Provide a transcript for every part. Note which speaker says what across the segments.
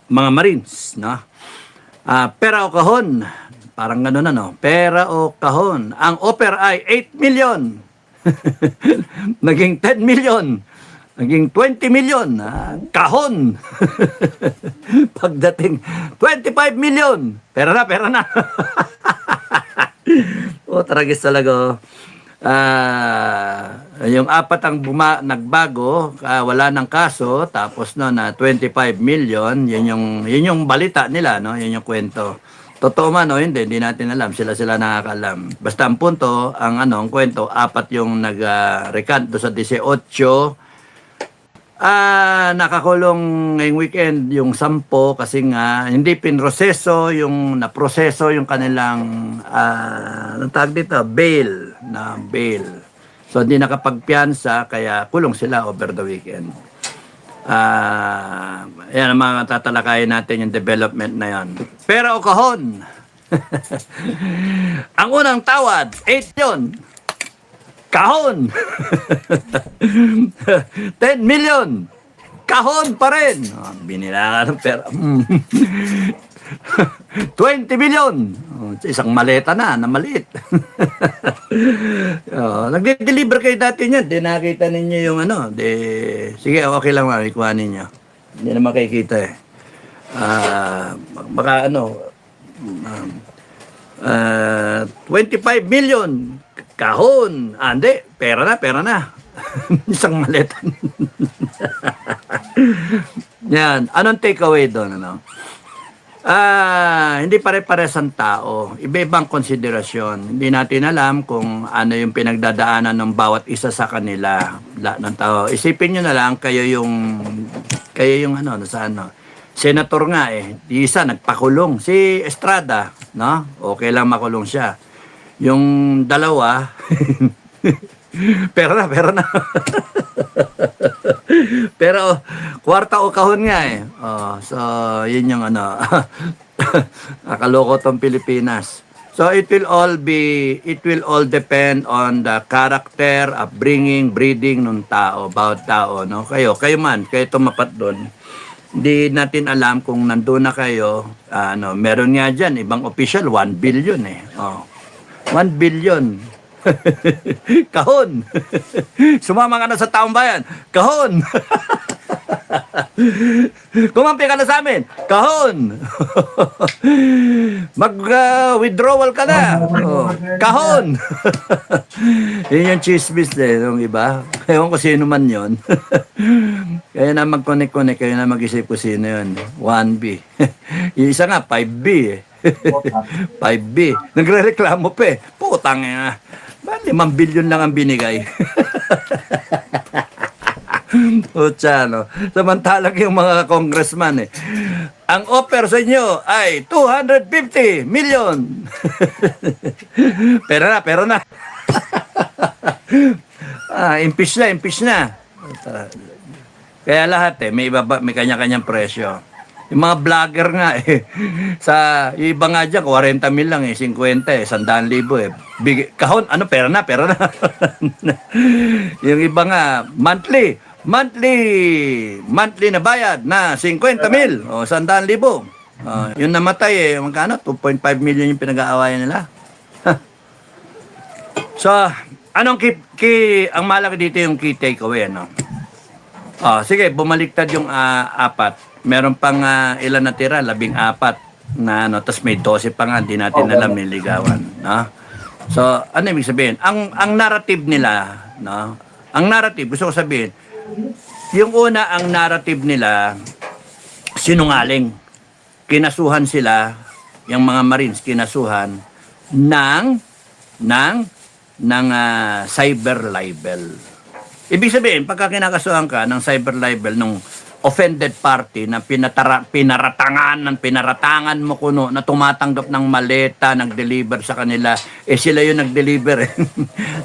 Speaker 1: mga Marines, no? Pera o kahon, parang gano'n ano, pera o kahon. Ang offer ay 8 million. Naging 10 million. Naging 20 million. Kahon. Pagdating 25 million. Pera na, pera na. Tragis talaga. Yung apat ang nagbago, wala ng kaso, tapos no na 25 million, yun yung balita nila, no? Yun yung kwento. Totoo man o hindi natin alam, sila nakakaalam. Basta ang punto, ang kwento, apat yung nag-recant sa 18. Nakakulong ngayong weekend yung 10 kasi nga hindi pinroseso yung naproseso yung kanilang anong tawag dito, bail. So hindi nakapagpiyansa kaya kulong sila over the weekend. Yan ang mga tatalakayin natin yung development na yan. Pera o kahon? Ang unang tawad, 8 yun. Kahon! 10 million! Kahon pa rin! Binila ka ng pera. 20 million! Isang maleta na maliit. Nagde-deliver kayo dati niyan. Di nakita ninyo yung ano. Sige, okay lang ikuha ninyo. Hindi na makikita eh. Baka 25 million kahon. Hindi, pera na. Isang maleta. Yan. Anong takeaway doon? Hindi pare-pares ang tao. Iba-ibang konsiderasyon. Hindi natin alam kung ano yung pinagdadaanan ng bawat isa sa kanila. Ng tao. Isipin nyo na lang, kayo yung senator nga eh. Isa nagpakulong. Si Estrada, no? Okay lang makulong siya. Yung dalawa, pera na. Pero, kwarta o kahon nga eh. So, yun yung nakaloko tong Pilipinas. So, it will all depend on the character, upbringing, breeding ng tao, bawat tao, no? Kayo tumapat doon. Hindi natin alam kung nandun na kayo, meron nga dyan, ibang official, 1 billion eh. 1 billion. Kahon. Sumama ka na sa taong bayan. Kahon. Kumampi ka na sa amin. Kahon. Mag-withdrawal ka na. Kahon. Yun yung chismis yung iba. Ewan ko sino man yun. Kaya na mag-connect, kaya na mag-isip ko sino yun. 1B. Yung isa nga, 5B eh. 5B. Nagre-reklamo pa eh. Putang ina. 5 billion lang ang binigay. Putsa, no? Samantalang yung mga congressman eh. Ang offer sa inyo ay 250 million. Pera na. Impeach na. Kaya lahat eh, may kanya-kanyang presyo. Yung mga vlogger nga eh, yung iba nga dyan, 40 mil lang eh, 50 eh, 100,000 eh. Kahon, pera na. Yung iba nga, monthly na bayad na 50 mil o 100,000. Yung namatay eh, magkano? 2.5 million yung pinag-aawayan nila. So, anong ang malaki dito yung key takeaway, no? Sige, bumaliktad yung apat. Meron pang ilan na tira, 14 na tapos may 12 pa nga, di natin alam niligawan, no? So, ano ibig sabihin? Ang narrative nila, no? Ang narrative, gusto ko sabihin, yung una, ang narrative nila, sinungaling. Kinasuhan sila, yung mga Marines, kinasuhan ng cyber libel. Ibig sabihin, pagka kinakasuhan ka ng cyber libel nung offended party na pinaratangan mo kuno na tumatanggap ng maleta, nag-deliver sa kanila, sila yung nag-deliver eh.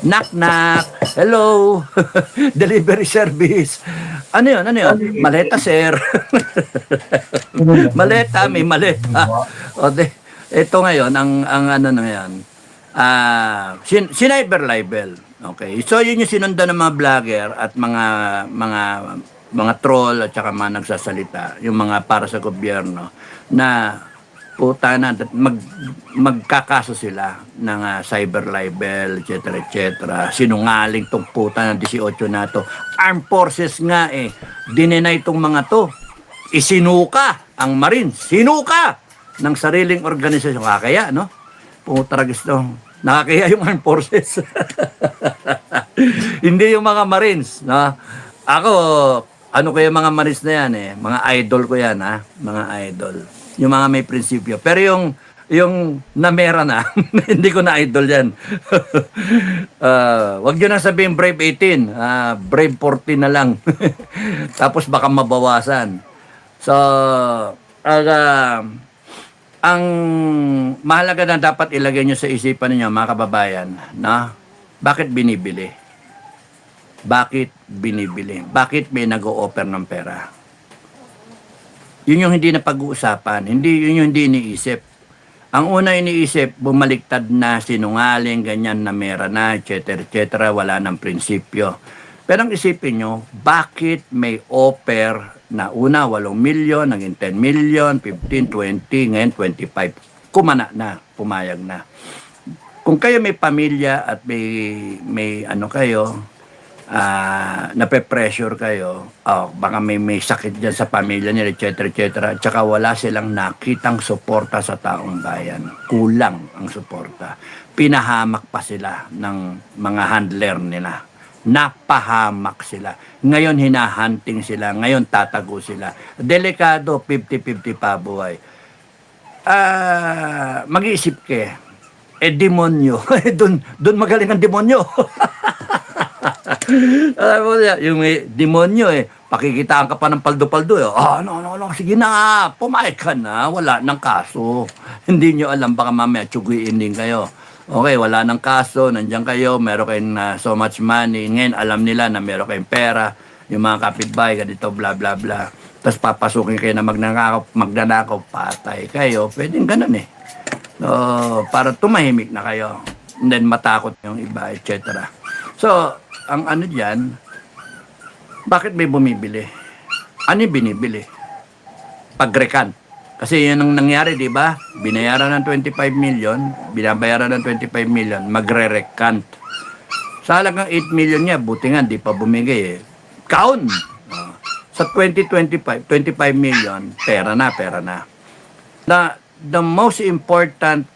Speaker 1: Knock knock, hello, delivery service. Ano yun? Maleta sir. May maleta. Ito ngayon, ang ano na yan, cyber libel. Okay. So, yun yung sinundan ng mga vlogger at mga mga troll at saka mga nagsasalita, yung mga para sa gobyerno, na puta na, magkakaso sila ng cyber libel, etc. Sinungaling tong puta ng 18 na to. Armed Forces nga dinenay tong mga to. Isinuka ang Marines, sinuka ng sariling organisasyon. Kaya, no? Puta ragis to. Nakakaya yung Armed Forces. Hindi yung mga Marines, no? Ako, ano ko yung mga Marines na yan mga idol ko yan, ha? Mga idol. Yung mga may prinsipyo. Pero yung namera na, hindi ko na idol yan. Wag nyo na sabihin Brave 18, Brave 14 na lang. Tapos baka mabawasan. So, ang mahalaga na dapat ilagay nyo sa isipan ninyo, mga kababayan, na bakit binibili? Bakit binibili? Bakit may nag-o-offer ng pera? Yun yung hindi na pag-uusapan. Yun yung hindi iniisip. Ang una iniisip, bumaliktad na, sinungaling, ganyan na mera na, etc. Wala ng prinsipyo. Pero ang isipin nyo, bakit may offer na una 8 milyon, naging 10 milyon, 15, 20, ngayon 25. Kumana na, pumayag na. Kung kayo may pamilya at may ano kayo, nape-pressure kayo, baka may sakit dyan sa pamilya nila, etc. At saka wala silang nakitang suporta sa taong bayan. Kulang ang suporta. Pinahamak pa sila ng mga handler nila. Napahamak sila. Ngayon hinahunting sila. Ngayon tatago sila. Delikado, 50-50 pa buhay. Mag-iisip ka demonyo. Doon magaling ang demonyo. Alam mo yung may demonyo pakikitaan ka pa ng paldo-paldo no, sige na, pumayag ka na, wala ng kaso. Hindi nyo alam, baka mamaya tsuguin din kayo. Okay, wala ng kaso, nandiyan kayo, meron kayong so much money. Ngayon, alam nila na meron kayong pera, yung mga kapitbahay, ganito, bla bla bla. Tapos papasukin kayo na magnanakaw, patay kayo. Pwedeng ganun So, para tumahimik na kayo. And then matakot yung iba, etc. So, ang ano dyan, bakit may bumibili? Ano yung binibili? Pag-recant. Kasi yun ang nangyari, di ba? Binayaran ng 25 million, binabayaran ng 25 million, magre-recant. Sa halagang 8 million niya, buti nga, di pa bumigay Count! Sa 2025, 25 million, pera na. The most important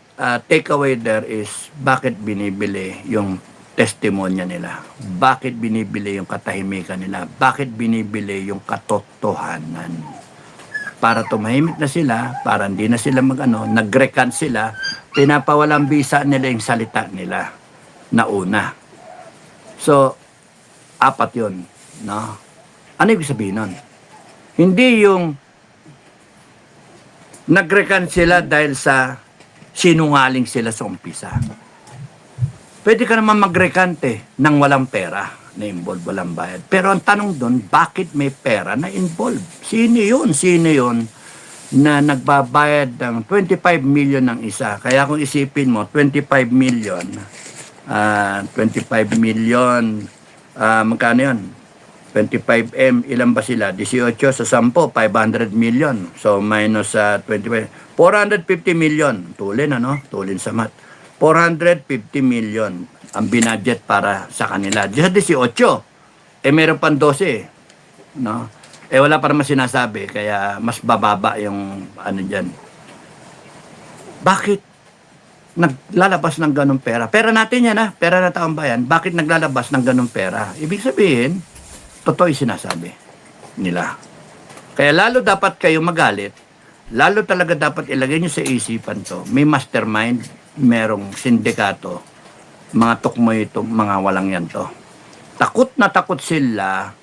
Speaker 1: takeaway there is bakit binibili yung testimonya nila? Bakit binibili yung katahimikan nila? Bakit binibili yung katotohanan? Para tumahimik na sila, para hindi na sila nag-recant sila, pinapawalang bisa nila yung salita nila na una. So, 4 yun. No? Ano ibig sabihin nun? Hindi yung nag-recant sila dahil sa sinungaling sila sa umpisa. Pwede ka naman mag-recant nang walang pera na involved, walang bayad. Pero ang tanong doon, bakit may pera na involved? Sino yun na nagbabayad ng 25 million ng isa? Kaya kung isipin mo, 25 million, magkano yun? 25M, ilan ba sila? 18 sa 10, 500 million. So, minus 25, 450 million. Tulin, Tulin sa mat. 450 million ang binadget para sa kanila. 18. Meron pang 12. No? Wala pa naman sinasabi. Kaya mas bababa yung dyan. Bakit naglalabas ng ganong pera? Pera natin yan, Pera na taong bayan. Bakit naglalabas ng ganong pera? Ibig sabihin, totoo yung sinasabi nila. Kaya lalo dapat kayo magalit. Lalo talaga dapat ilagay nyo sa isipan to. May mastermind, merong sindikato, mga tukmoy itong mga walang yan to. Takot na takot sila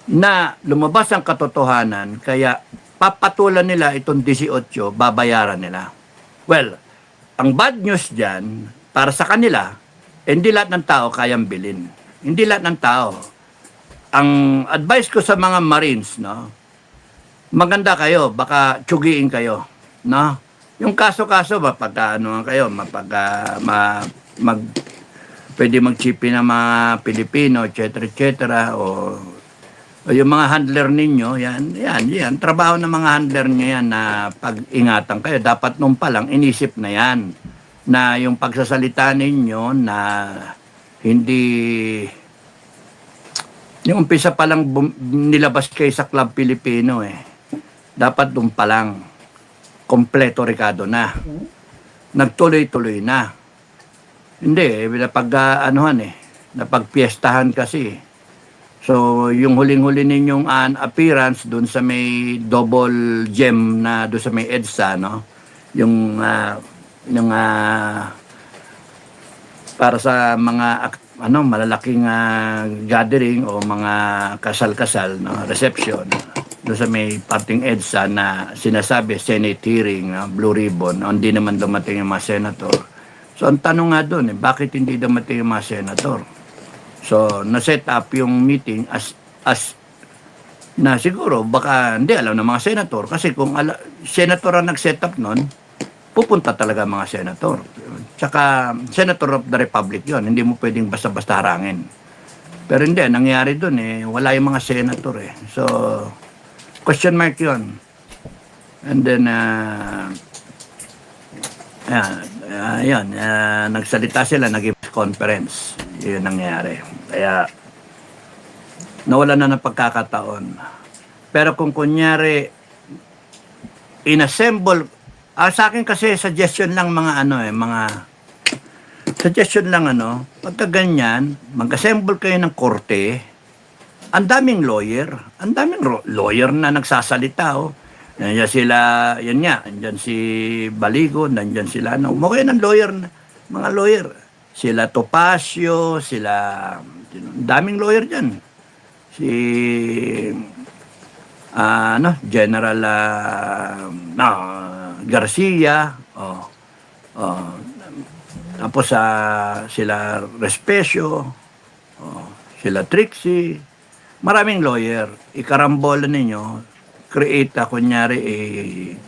Speaker 1: na lumabas ang katotohanan, kaya papatulan nila itong 18, babayaran nila. Well, ang bad news dyan, para sa kanila, hindi lahat ng tao kayang bilhin. Hindi lahat ng tao. Ang advice ko sa mga Marines, maganda kayo, baka tsugiin kayo, Yung kaso-kaso, pwede mag-chippy ng mga Pilipino, etc. O O yung mga handler ninyo, yan. Trabaho ng mga handler nyo yan na pag-ingatan kayo. Dapat nung pa lang, inisip na yan. Na yung pagsasalita ninyo na hindi... Yung umpisa pa lang nilabas kayo sa Club Pilipino eh. Dapat nung pa lang, kompleto Ricardo na. Nagtuloy-tuloy na. Hindi, napag-anuhan napagpiestahan kasi. So, yung huling-huli ninyong appearance doon sa may double gem na doon sa may EDSA, no? Yung para sa mga malalaking gathering o mga kasal-kasal, no? Reception, doon sa may parting EDSA na sinasabi Senate hearing, Blue Ribbon, hindi naman dumating yung mga senator. So, ang tanong nga doon, bakit hindi dumating yung mga senator? So, na-set up yung meeting as na siguro, baka hindi alam ng mga senator. Kasi kung senator ang nag-set up nun, pupunta talaga mga senator. Tsaka, senator of the republic yon, hindi mo pwedeng basta-basta harangin. Pero hindi, nangyari dun wala yung mga senator So, question mark yon. And then, nagsalita sila, nag-press conference. Yun nangyari. Kaya, nawala na ng pagkakataon. Pero kung kunyari, inassemble, sa akin kasi suggestion lang suggestion lang pagka ganyan, mag-assemble kayo ng korte, ang daming lawyer na nagsasalita, Nandiyan sila, yan nga, nandiyan si Baligo, nandiyan sila, mukha ng lawyer, mga lawyer. Sila Topacio, daming lawyer dyan. Si, General Garcia, tapos sila Respecio, sila Trixie, maraming lawyer. Ikarambola ninyo, create kunyari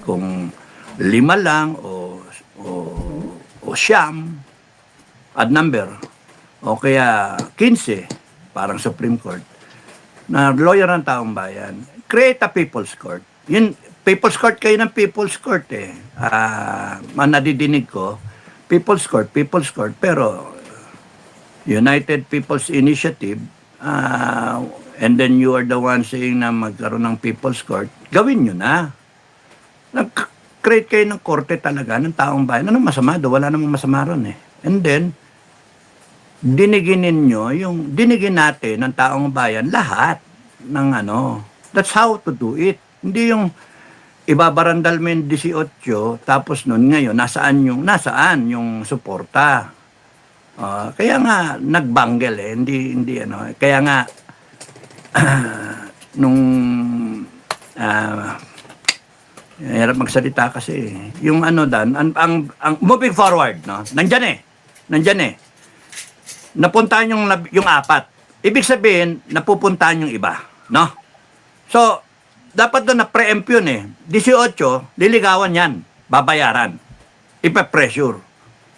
Speaker 1: kung 5 lang o siyam, odd number, o kaya 15, parang Supreme Court, na lawyer ng taong bayan, create a People's Court. Yun, People's Court kayo ng People's Court nadidinig ko, People's Court, pero United People's Initiative, and then you are the one saying na magkaroon ng People's Court, gawin nyo na. Nag-create kayo ng korte talaga ng taong bayan. Anong masama do? Wala namang masama ron And then, dinigin natin ng taong bayan lahat ng That's how to do it. Hindi yung ibabarandal mo yung 18, tapos nun ngayon, nasaan yung suporta. Kaya nga, nagbanggel hindi Kaya nga, nung hirap magsalita kasi yung ang moving forward nandyan napuntahan yung 4, ibig sabihin napupuntahan yung iba so dapat doon na pre-empt yun 18 liligawan yan, babayaran, ipa-pressure,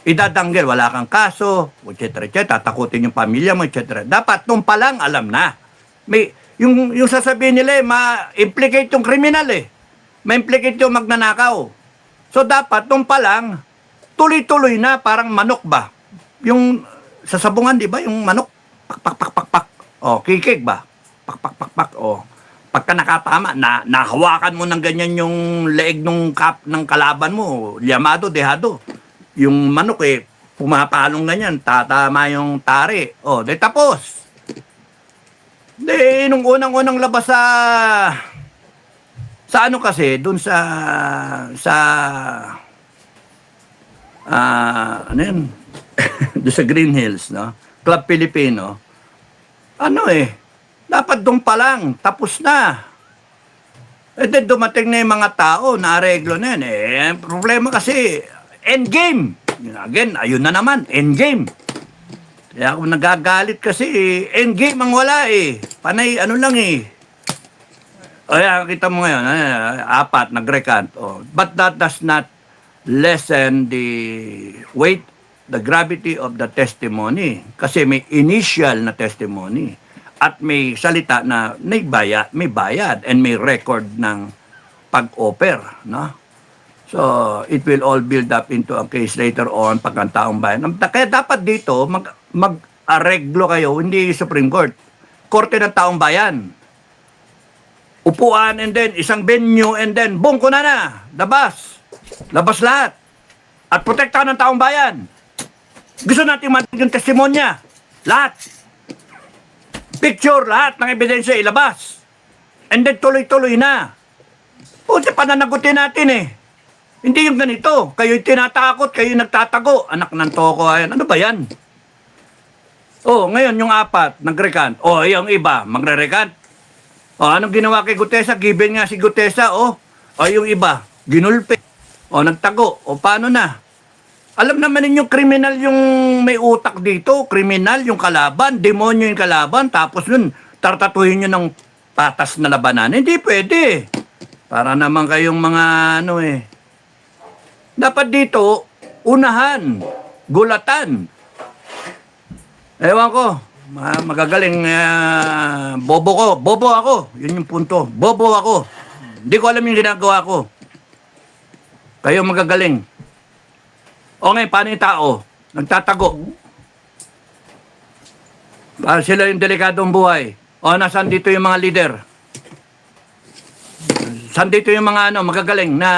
Speaker 1: idadanggel, wala kang kaso, etc. Tatakutin yung pamilya mo, etc. Dapat nung palang alam na yung sasabihin nila ma-implicate yung kriminal ma-implicate yung magnanakaw. So dapat nung palang tuloy-tuloy na, parang manok ba? Yung sasabungan, di ba? Yung manok, pak. Kikig ba? Pak. Pagka nakatama, nahawakan mo ng ganyan yung leeg ng kalaban mo, liyamado, dehado. Yung manok pumapalong ganyan, tatama yung tari. Di tapos. Nung unang labas sa kasi, dun sa doon sa Green Hills, Club Filipino, dapat doon pa lang, tapos na. Then dumating na yung mga tao, naareglo na yan. Problema kasi, endgame. Again, ayun na naman, endgame. Kaya ako nagagalit kasi, endgame ang wala Panay, lang Kaya kita mo ngayon, 4, nag-recant. But that does not lessen the weight, the gravity of the testimony. Kasi may initial na testimony. at may salita na may bayad and may record ng pag-offer, no? So, it will all build up into a case later on pag ang taong bayan. Kaya dapat dito, mag-areglo kayo, hindi Supreme Court. Korte ng taong bayan. Upuan and then, isang venue and then, boom, kuna na, labas. Labas lahat. At protektahan ng taong bayan. Gusto natin matigil yung testimonya. Lahat. Picture, lahat ng ebidensya ilabas. And then tuloy-tuloy na. O, pananagutin natin eh. Hindi yung ganito. Kayo'y tinatakot, kayo'y nagtatago. Anak ng toko, ayan. Ano ba yan? O, ngayon yung apat, nag-recant. O, yung iba, magre-recant. O, anong ginawa kay Gutesa? Given nga si Gutesa, o. O, yung iba, ginulpe. O, nagtago. O, paano na? Alam naman ninyong kriminal yung may utak dito. Kriminal yung kalaban. Demonyo yung kalaban. Tapos nun, tartatuhin nyo ng patas na labanan. Hindi pwede. Para naman kayong mga ano eh. Dapat dito, unahan. Gulatan. Ewan ko. Magagaling. Bobo ko. Bobo ako. Yun yung punto. Bobo ako. Hindi ko alam yung ginagawa ko. Kayo magagaling. O ngayon, paano yung tao? Nagtatago. Sila yung delikadong buhay. O nasaan dito yung mga leader? Saan dito yung mga magagaling na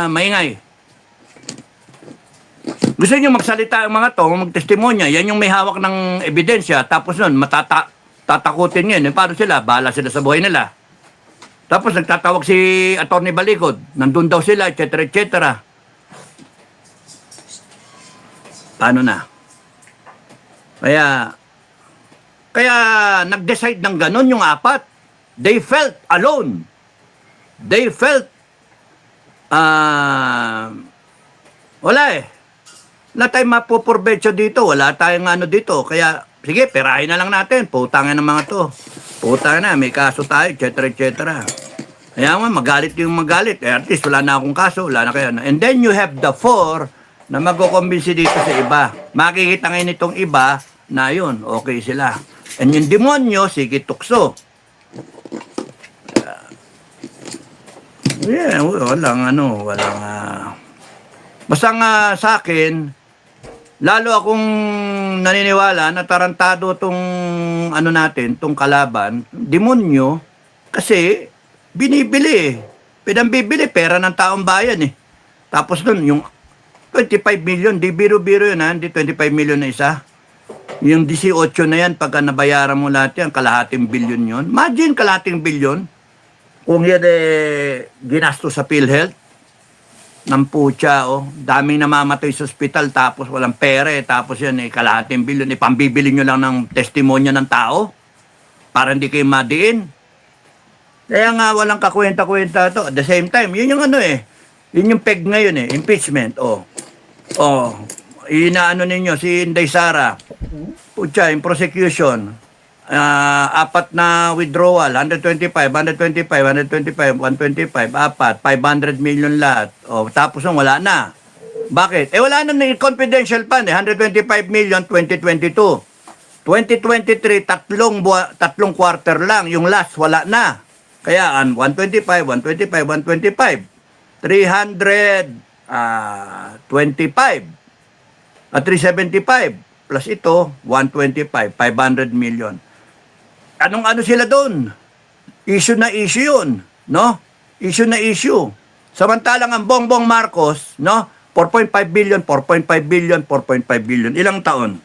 Speaker 1: maingay? Gusto nyo magsalita yung mga to, magtestimonya, yan yung may hawak ng ebidensya, tapos nun, tatakutin yun. Paano sila? Bahala sila sa buhay nila. Tapos nagtatawag si Atty. Balikod, nandun daw sila, etc. etc. Paano na? Kaya nag-decide ng ganun yung apat. They felt alone. They felt, wala eh. Wala tayong mapupurbetsyo dito. Wala tayong dito. Kaya, sige, perahin na lang natin. Putangin ng mga to. Putangin na, may kaso tayo, etc. etc. Kaya nga, magalit yung magalit. At least, wala na akong kaso. Wala na kayo. And then you have the four na magkukumbinsi dito sa iba. Makikita ngayon itong iba na yun, okay sila. And yung demonyo, sige tukso. Walang basta nga sa akin, lalo akong naniniwala na tarantado tong tong kalaban, demonyo, kasi binibili eh. Pinambibili, pera ng taong bayan eh. Tapos nun, yung 25 million, di biro-biro yun ha, hindi 25 million na isa. Yung 18 na yan, pagka nabayaran mo lahat yan, kalahating bilyon yun. Imagine, kalahating bilyon. Kung yan ginasto sa PhilHealth, ng putya, daming namamatay sa ospital, tapos walang pera, tapos yan, kalahating bilyon, pambibili nyo lang ng testimonya ng tao, para hindi kayo madiin. Kaya nga, walang kakwenta-kwenta to. At the same time, yun yung yun yung peg ngayon impeachment, inaano ninyo, si Inday Sara, putya, yung prosecution, apat na withdrawal, 125, 4, 500 million lahat. Tapos wala na. Bakit? Wala na ng confidential fund 125 million 2022. 2023, tatlong quarter lang. Yung last, wala na. Kaya, 125, 325. At 375. Plus ito, 125, 500 million. Anong sila doon? Issue na issue yun, no? Issue na issue. Samantalang ang Bongbong Marcos, no? 4.5 billion, 4.5 billion, 4.5 billion. Ilang taon?